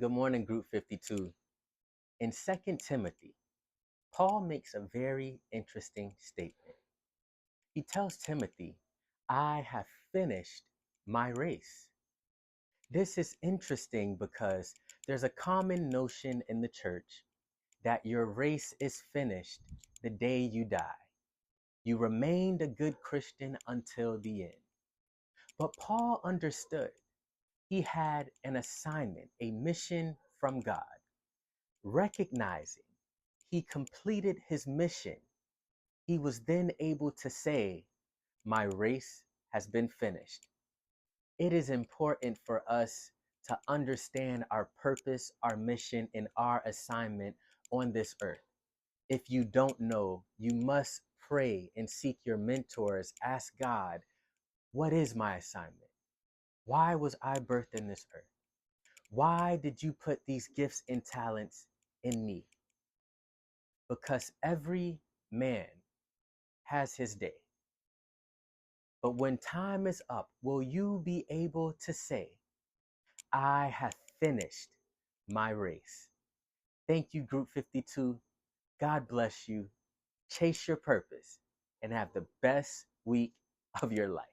Good morning, Group 52. In Second Timothy, Paul makes a very interesting statement. He tells Timothy, I have finished my race. This is interesting because there's a common notion in the church that your race is finished the day you die. You remained a good Christian until the end. But Paul understood he had an assignment, a mission from God. Recognizing he completed his mission, he was then able to say, my race has been finished. It is important for us to understand our purpose, our mission, and our assignment on this earth. If you don't know, you must pray and seek your mentors. Ask God, what is my assignment? Why was I birthed in this earth? Why did you put these gifts and talents in me? Because every man has his day. But when time is up, will you be able to say, I have finished my race? Thank you, Group 52. God bless you. Chase your purpose and have the best week of your life.